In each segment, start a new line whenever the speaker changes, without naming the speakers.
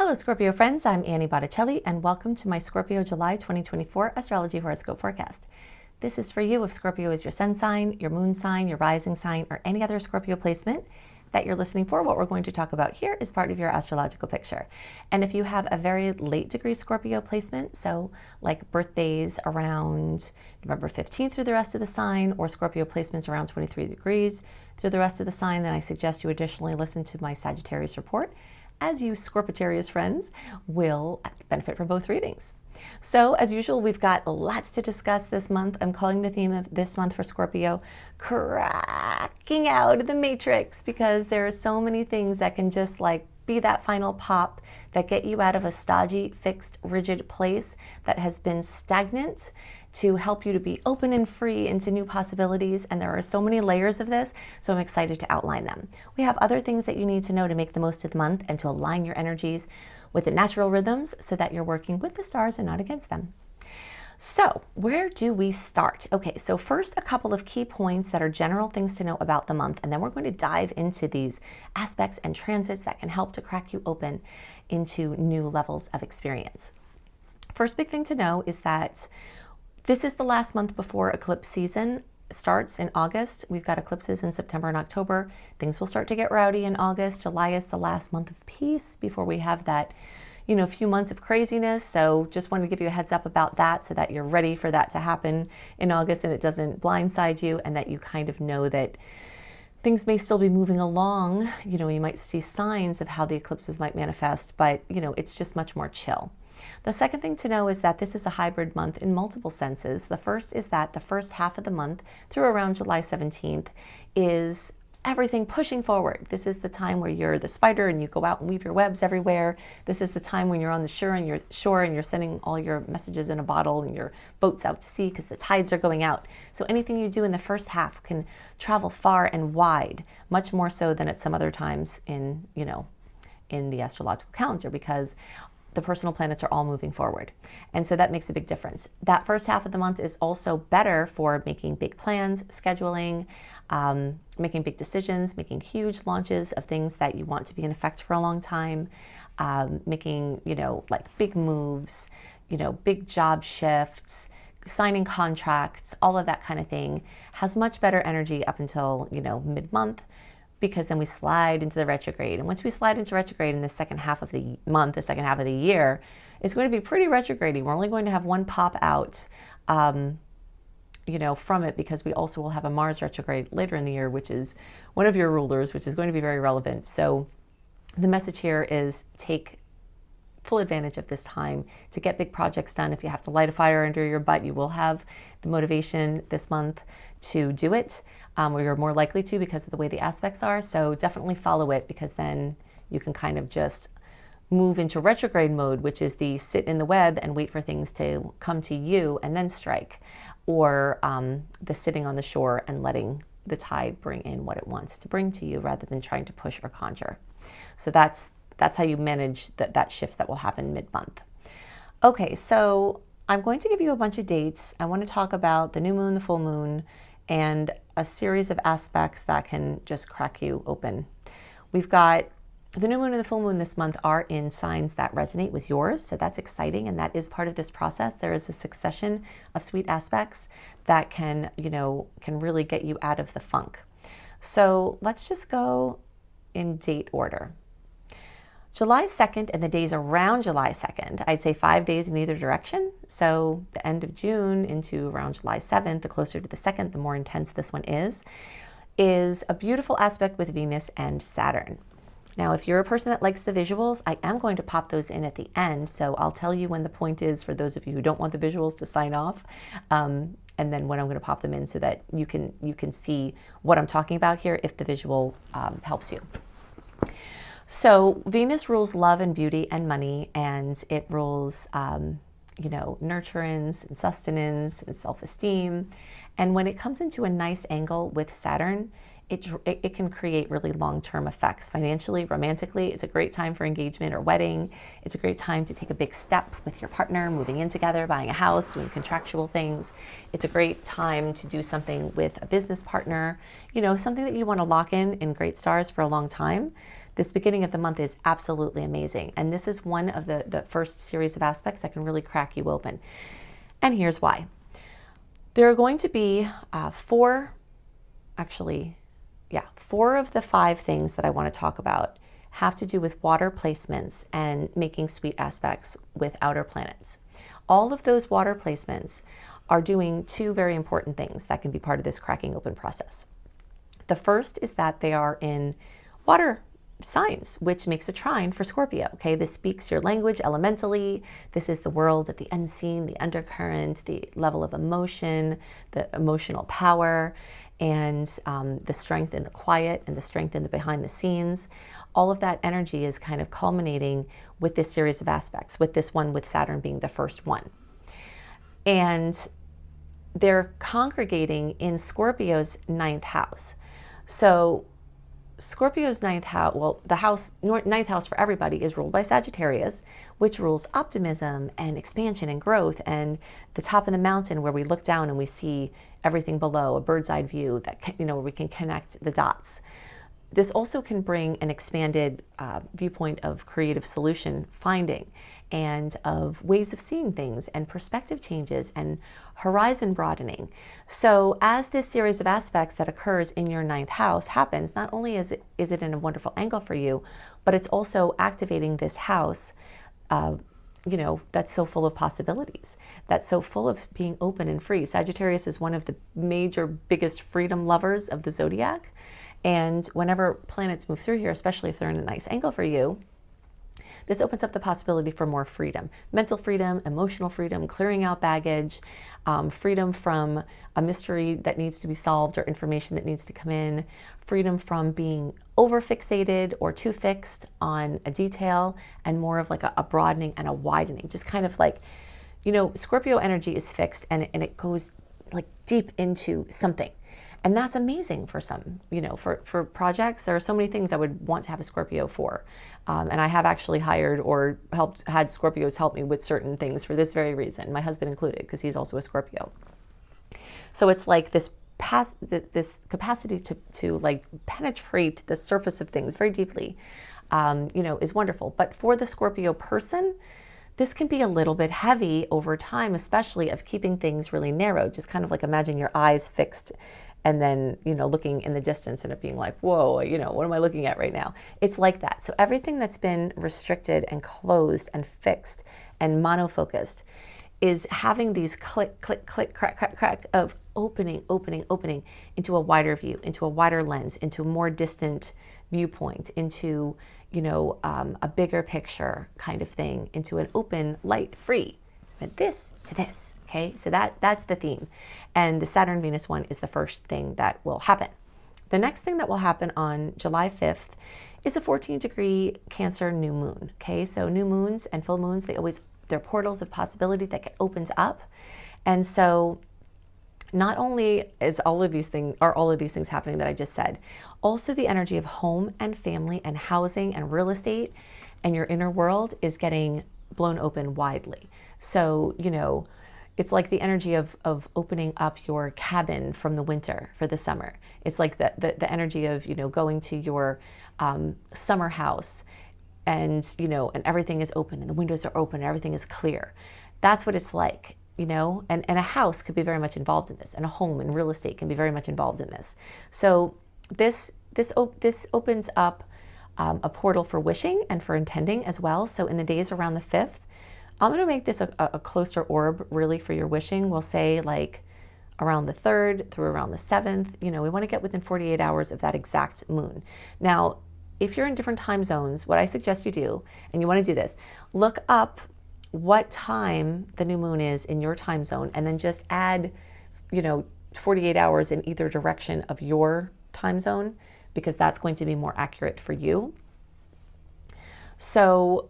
Hello Scorpio friends, I'm Annie Botticelli and welcome to my Scorpio July 2024 Astrology Horoscope Forecast. This is for you if Scorpio is your sun sign, your moon sign, your rising sign, or any other Scorpio placement that you're listening for. What we're going to talk about here is part of your astrological picture. And if you have a very late degree Scorpio placement, so like birthdays around November 15th through the rest of the sign, or Scorpio placements around 23 degrees through the rest of the sign, then I suggest you additionally listen to my Sagittarius report, as you Scorpitarius friends will benefit from both readings. So as usual, we've got lots to discuss this month. I'm calling the theme of this month for Scorpio, cracking out of the matrix, because there are so many things that can just like be that final pop that get you out of a stodgy, fixed, rigid place that has been stagnant to help you to be open and free into new possibilities. And there are so many layers of this, so I'm excited to outline them. We have other things that you need to know to make the most of the month and to align your energies with the natural rhythms so that you're working with the stars and not against them. So where do we start? Okay, so first a couple of key points that are general things to know about the month, and then we're going to dive into these aspects and transits that can help to crack you open into new levels of experience. First big thing to know is that this is the last month before eclipse season starts in August. We've got eclipses in September and October. Things will start to get rowdy in August. July is the last month of peace before we have that, few months of craziness. So just wanted to give you a heads up about that so that you're ready for that to happen in August and it doesn't blindside you, and that you kind of know that things may still be moving along. You might see signs of how the eclipses might manifest, but it's just much more chill. The second thing to know is that this is a hybrid month in multiple senses. The first is that the first half of the month through around July 17th is everything pushing forward. This is the time where you're the spider and you go out and weave your webs everywhere. This is the time when you're on the shore and you're sending all your messages in a bottle and your boats out to sea because the tides are going out. So anything you do in the first half can travel far and wide, much more so than at some other times in the astrological calendar, because the personal planets are all moving forward. And so that makes a big difference. That first half of the month is also better for making big plans, scheduling, making big decisions, making huge launches of things that you want to be in effect for a long time, making, like big moves, big job shifts, signing contracts, all of that kind of thing has much better energy up until, mid-month, because then we slide into the retrograde. And once we slide into retrograde in the second half of the month, the second half of the year, it's going to be pretty retrograde. We're only going to have one pop out, from it, because we also will have a Mars retrograde later in the year, which is one of your rulers, which is going to be very relevant. So the message here is take full advantage of this time to get big projects done. If you have to light a fire under your butt, you will have the motivation this month to do it, or you're more likely to because of the way the aspects are. So definitely follow it, because then you can kind of just move into retrograde mode, which is the sit in the web and wait for things to come to you and then strike, or the sitting on the shore and letting the tide bring in what it wants to bring to you rather than trying to push or conjure. So that's how you manage that shift that will happen mid-month. Okay, so I'm going to give you a bunch of dates. I want to talk about the new moon, the full moon, and a series of aspects that can just crack you open. We've got the new moon and the full moon this month are in signs that resonate with yours, so that's exciting, and that is part of this process. There is a succession of sweet aspects that can really get you out of the funk. So let's just go in date order. July 2nd and the days around July 2nd, I'd say 5 days in either direction. So the end of June into around July 7th, the closer to the 2nd, the more intense this one is a beautiful aspect with Venus and Saturn. Now, if you're a person that likes the visuals, I am going to pop those in at the end. So I'll tell you when the point is for those of you who don't want the visuals to sign off, and then when I'm going to pop them in so that you can see what I'm talking about here if the visual helps you. So Venus rules love and beauty and money, and it rules, nurturance and sustenance and self-esteem. And when it comes into a nice angle with Saturn, it can create really long-term effects financially, romantically. It's a great time for engagement or wedding. It's a great time to take a big step with your partner, moving in together, buying a house, doing contractual things. It's a great time to do something with a business partner, something that you want to lock in great stars for a long time. this beginning of the month is absolutely amazing. And this is one of the first series of aspects that can really crack you open. And here's why. There are going to be four of the 5 things that I want to talk about have to do with water placements and making sweet aspects with outer planets. All of those water placements are doing 2 very important things that can be part of this cracking open process. The first is that they are in water signs, which makes a trine for Scorpio. Okay, this speaks your language elementally. This is the world of the unseen, the undercurrent, the level of emotion, the emotional power, and the strength in the quiet and the strength in the behind the scenes. All of that energy is kind of culminating with this series of aspects, with this one with Saturn being the first one. And they're congregating in Scorpio's 9th house. So Scorpio's 9th house, well, the house, 9th house for everybody is ruled by Sagittarius, which rules optimism and expansion and growth, and the top of the mountain where we look down and we see everything below, a bird's eye view that, where we can connect the dots. This also can bring an expanded viewpoint of creative solution finding and of ways of seeing things and perspective changes and horizon broadening. So as this series of aspects that occurs in your 9th house happens, not only is it in a wonderful angle for you, but it's also activating this house, that's so full of possibilities, that's so full of being open and free. Sagittarius is one of the major, biggest freedom lovers of the zodiac. And whenever planets move through here, especially if they're in a nice angle for you, this opens up the possibility for more freedom, mental freedom, emotional freedom, clearing out baggage, freedom from a mystery that needs to be solved or information that needs to come in, freedom from being over-fixated or too fixed on a detail, and more of like a broadening and a widening, just kind of like, Scorpio energy is fixed and it goes like deep into something. And that's amazing for some, for projects. There are so many things I would want to have a Scorpio for. And I have actually hired or had Scorpios help me with certain things for this very reason, my husband included, because he's also a Scorpio. So it's like this capacity to like penetrate the surface of things very deeply, is wonderful. But for the Scorpio person, this can be a little bit heavy over time, especially of keeping things really narrow. Just kind of like imagine your eyes fixed and then, looking in the distance and it being like, whoa, what am I looking at right now? It's like that. So everything that's been restricted and closed and fixed and monofocused is having these click, click, click, crack, crack, crack of opening into a wider view, into a wider lens, into a more distant viewpoint, into, a bigger picture kind of thing, into an open, light, free, from this to this. Okay, so that's the theme. And the Saturn-Venus one is the first thing that will happen. The next thing that will happen on July 5th is a 14-degree Cancer new moon. Okay, so new moons and full moons, they're portals of possibility that get opened up. And so not only are all of these things happening that I just said, also the energy of home and family and housing and real estate and your inner world is getting blown open widely. So, it's like the energy of opening up your cabin from the winter for the summer. It's like the energy of, going to your summer house and, and everything is open and the windows are open and everything is clear. That's what it's like, and a house could be very much involved in this, and a home and real estate can be very much involved in this. So this opens up a portal for wishing and for intending as well. So in the days around the 5th, I'm going to make this a closer orb really for your wishing. We'll say like around the 3rd through around the 7th. We want to get within 48 hours of that exact moon. Now, if you're in different time zones, what I suggest you do, and you want to do this, look up what time the new moon is in your time zone, and then just add, 48 hours in either direction of your time zone, because that's going to be more accurate for you. So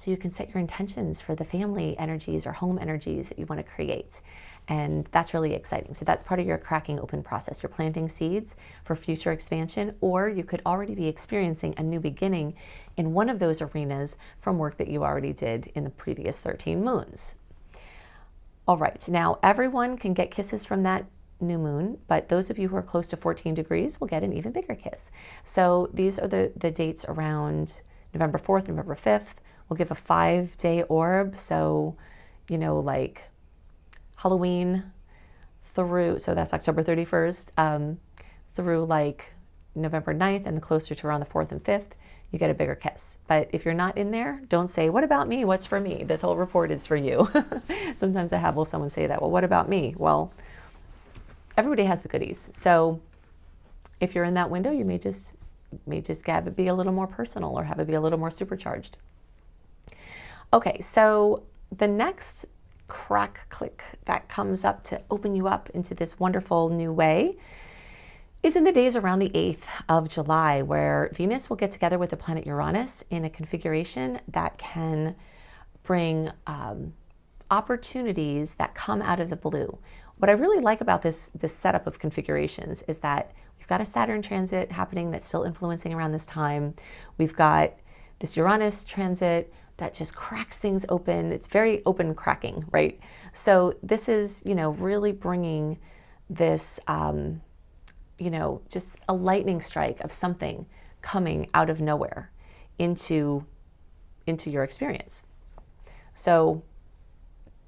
you can set your intentions for the family energies or home energies that you want to create. And that's really exciting. So that's part of your cracking open process. You're planting seeds for future expansion, or you could already be experiencing a new beginning in one of those arenas from work that you already did in the previous 13 moons. All right, now everyone can get kisses from that new moon, but those of you who are close to 14 degrees will get an even bigger kiss. So these are the dates around November 4th, November 5th. We'll give a 5-day orb. So, you know, like Halloween through, so that's October 31st, through like November 9th, and the closer to around the 4th and 5th, you get a bigger kiss. But if you're not in there, don't say, what about me? What's for me? This whole report is for you. Sometimes I have someone say that, well, what about me? Well, everybody has the goodies. So if you're in that window, you may just have it be a little more personal or have it be a little more supercharged. Okay, so the next crack click that comes up to open you up into this wonderful new way is in the days around the 8th of July, where Venus will get together with the planet Uranus in a configuration that can bring opportunities that come out of the blue. What I really like about this setup of configurations is that we've got a Saturn transit happening that's still influencing around this time. We've got this Uranus transit that just cracks things open. It's very open cracking, right? So this is, you know, really bringing this, you know, just a lightning strike of something coming out of nowhere into your experience. So,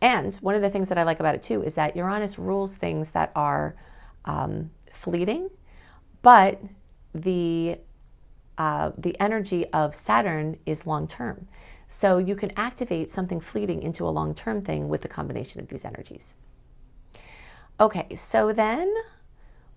and one of the things that I like about it too is that Uranus rules things that are fleeting, but the energy of Saturn is long-term. So you can activate something fleeting into a long-term thing with the combination of these energies. Okay, so then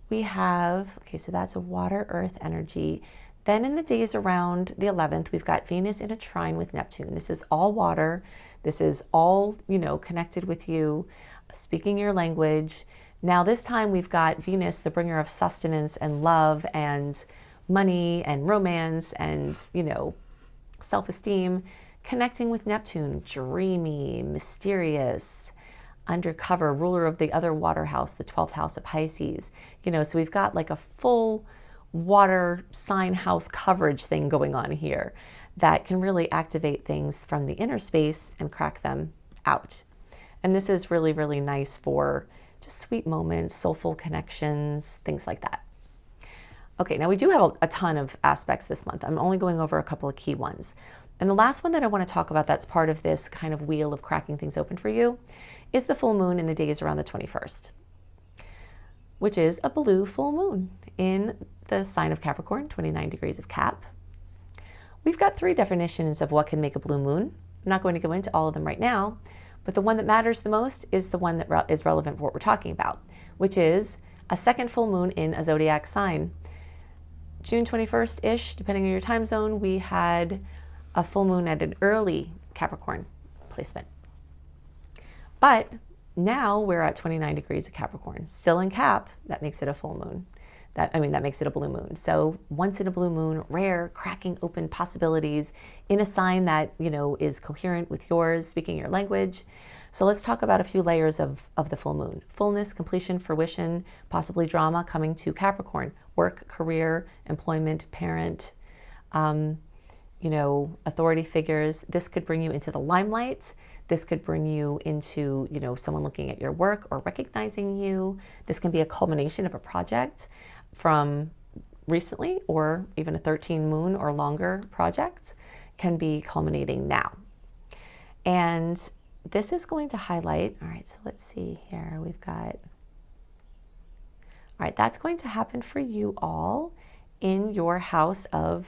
we have, okay, so that's a water earth energy. Then in the days around the 11th, we've got Venus in a trine with Neptune. This is all water. This is all, you know, connected with you, speaking your language. Now this time we've got Venus, the bringer of sustenance and love and money and romance and, you know, self-esteem, connecting with Neptune, dreamy, mysterious, undercover, ruler of the other water house, the 12th house of Pisces. You know, so we've got like a full water sign house coverage thing going on here that can really activate things from the inner space and crack them out. And this is really, really nice for just sweet moments, soulful connections, things like that. Okay, now we do have a ton of aspects this month. I'm only going over a couple of key ones. And the last one that I want to talk about that's part of this kind of wheel of cracking things open for you is the full moon in the days around the 21st, which is a blue full moon in the sign of Capricorn, 29 degrees of Cap. We've got 3 definitions of what can make a blue moon. I'm not going to go into all of them right now, but the one that matters the most is the one that is relevant for what we're talking about, which is a second full moon in a zodiac sign. June 21st-ish, depending on your time zone, we had a full moon at an early Capricorn placement. But now we're at 29 degrees of Capricorn, still in Cap. That makes it a full moon. That makes it a blue moon. So once in a blue moon, rare, cracking open possibilities in a sign that, you know, is coherent with yours, speaking your language. So let's talk about a few layers of the full moon. Fullness, completion, fruition, possibly drama coming to Capricorn. Work, career, employment, parent, you know, authority figures. This could bring you into the limelight. This could bring you into, you know, someone looking at your work or recognizing you. This can be a culmination of a project from recently, or even a 13 moon or longer project can be culminating now. And this is going to highlight, all right, so let's see here. We've got, all right, that's going to happen for you all in your house of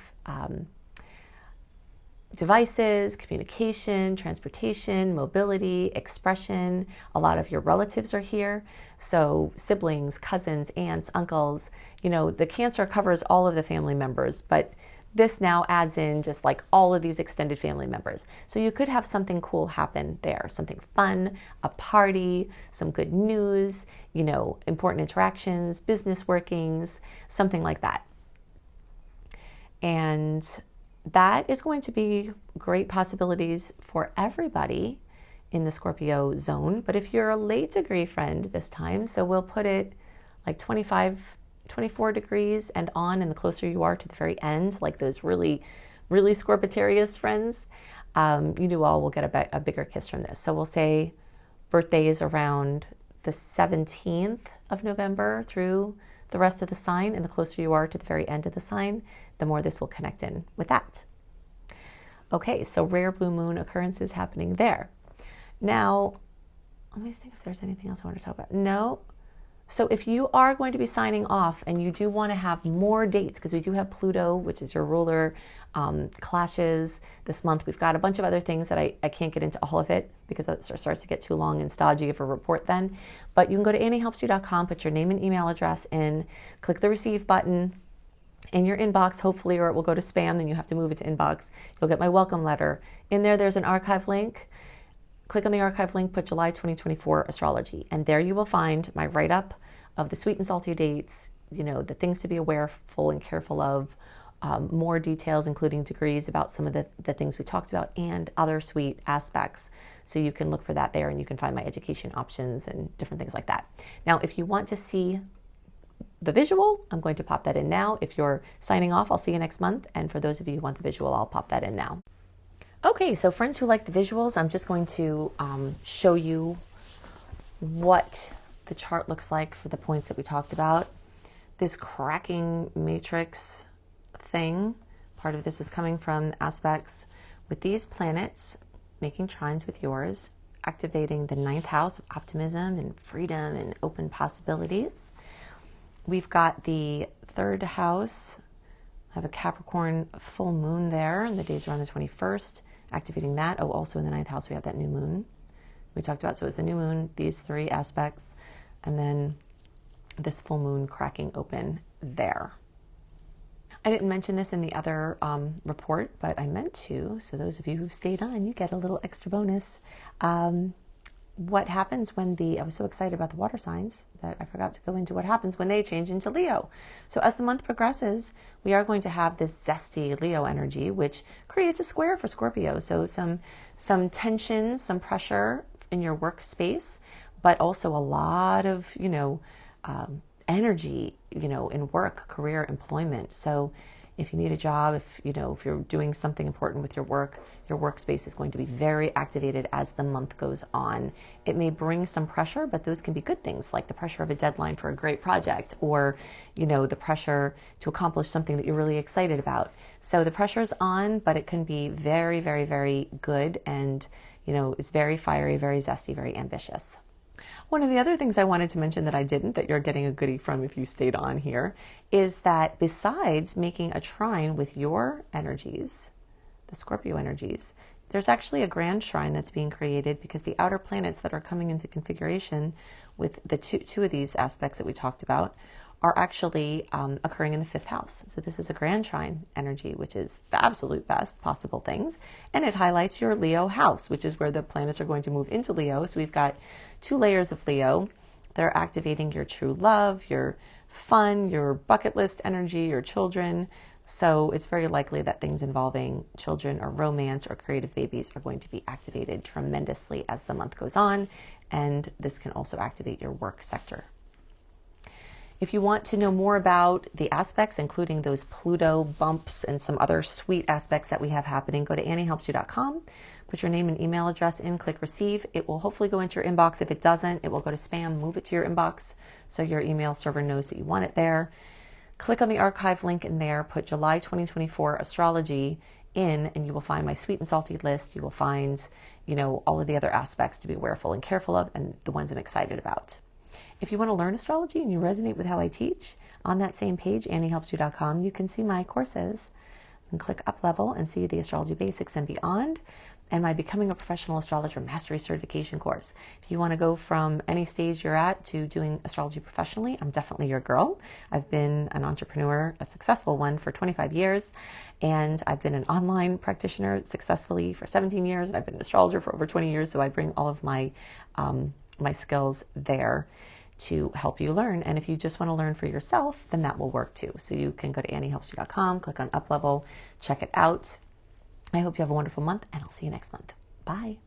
devices, communication, transportation, mobility, expression. A lot of your relatives are here. So siblings, cousins, aunts, uncles, you know, the Cancer covers all of the family members, but this now adds in just like all of these extended family members. So you could have something cool happen there, something fun, a party, some good news, you know, important interactions, business workings, something like that. And that is going to be great possibilities for everybody in the Scorpio zone. But if you're a late degree friend this time, so we'll put it like 25, 24 degrees and on, and the closer you are to the very end, like those really, really Scorpitarius friends, you all will get a bigger kiss from this. So we'll say birthdays around the 17th of November through the rest of the sign, and the closer you are to the very end of the sign, the more this will connect in with that. Okay, so rare blue moon occurrences happening there. Now, let me think if there's anything else I want to talk about. No. So if you are going to be signing off and you do want to have more dates, because we do have Pluto, which is your ruler, clashes this month. We've got a bunch of other things that I can't get into all of it because that starts to get too long and stodgy of a report then. But you can go to anniehelpsyou.com, put your name and email address in, click the receive button in your inbox, hopefully, or it will go to spam, then you have to move it to inbox. You'll get my welcome letter. In there's an archive link. Click on the archive link, put July 2024 astrology, and there you will find my write-up of the sweet and salty dates, the things to be awareful and careful of, more details, including degrees about some of the things we talked about and other sweet aspects. So you can look for that there, and you can find my education options and different things like that. Now, if you want to see the visual, I'm going to pop that in now. If you're signing off, I'll see you next month. And for those of you who want the visual, I'll pop that in now. Okay, so friends who like the visuals, I'm just going to show you what the chart looks like for the points that we talked about. This cracking matrix thing, part of this is coming from aspects with these planets making trines with yours, activating the 9th house of optimism and freedom and open possibilities. We've got the 3rd house. I have a Capricorn full moon there, and the days are on the 21st, activating that. Oh, also in the 9th house, we have that new moon we talked about. So it's a new moon, these 3 aspects, and then this full moon cracking open there. I didn't mention this in the other report, but I meant to. So those of you who've stayed on, you get a little extra bonus. What happens when I was so excited about the water signs that I forgot to go into what happens when they change into Leo. So as the month progresses, we are going to have this zesty Leo energy, which creates a square for Scorpio. So some tension, some pressure in your workspace, but also a lot of, energy, in work, career, employment. So if you need a job, if you're doing something important with your work, your workspace is going to be very activated as the month goes on. It may bring some pressure, but those can be good things, like the pressure of a deadline for a great project, or, the pressure to accomplish something that you're really excited about. So the pressure is on, but it can be very, very, very good, and, it's very fiery, very zesty, very ambitious. One of the other things I wanted to mention that I didn't, that you're getting a goodie from if you stayed on here, is that besides making a trine with your energies, the Scorpio energies, there's actually a grand trine that's being created because the outer planets that are coming into configuration with the two of these aspects that we talked about are actually occurring in the 5th house. So this is a grand trine energy, which is the absolute best possible things. And it highlights your Leo house, which is where the planets are going to move into Leo. So we've got 2 layers of Leo that are activating your true love, your fun, your bucket list energy, your children. So it's very likely that things involving children or romance or creative babies are going to be activated tremendously as the month goes on. And this can also activate your work sector. If you want to know more about the aspects, including those Pluto bumps and some other sweet aspects that we have happening, go to anniehelpsyou.com, put your name and email address in, click receive. It will hopefully go into your inbox. If it doesn't, it will go to spam. Move it to your inbox so your email server knows that you want it there. Click on the archive link in there, put July 2024 astrology in, and you will find my sweet and salty list. You will find, all of the other aspects to be awareful and careful of, and the ones I'm excited about. If you want to learn astrology and you resonate with how I teach, on that same page, anniehelpsyou.com, you can see my courses. You can click up level and see the astrology basics and beyond, and my Becoming a Professional Astrologer Mastery Certification course. If you want to go from any stage you're at to doing astrology professionally, I'm definitely your girl. I've been an entrepreneur, a successful one, for 25 years, and I've been an online practitioner successfully for 17 years, and I've been an astrologer for over 20 years, so I bring all of my skills there to help you learn. And if you just want to learn for yourself, then that will work too. So you can go to anniehelpsyou.com, click on up level, check it out. I hope you have a wonderful month, and I'll see you next month. Bye.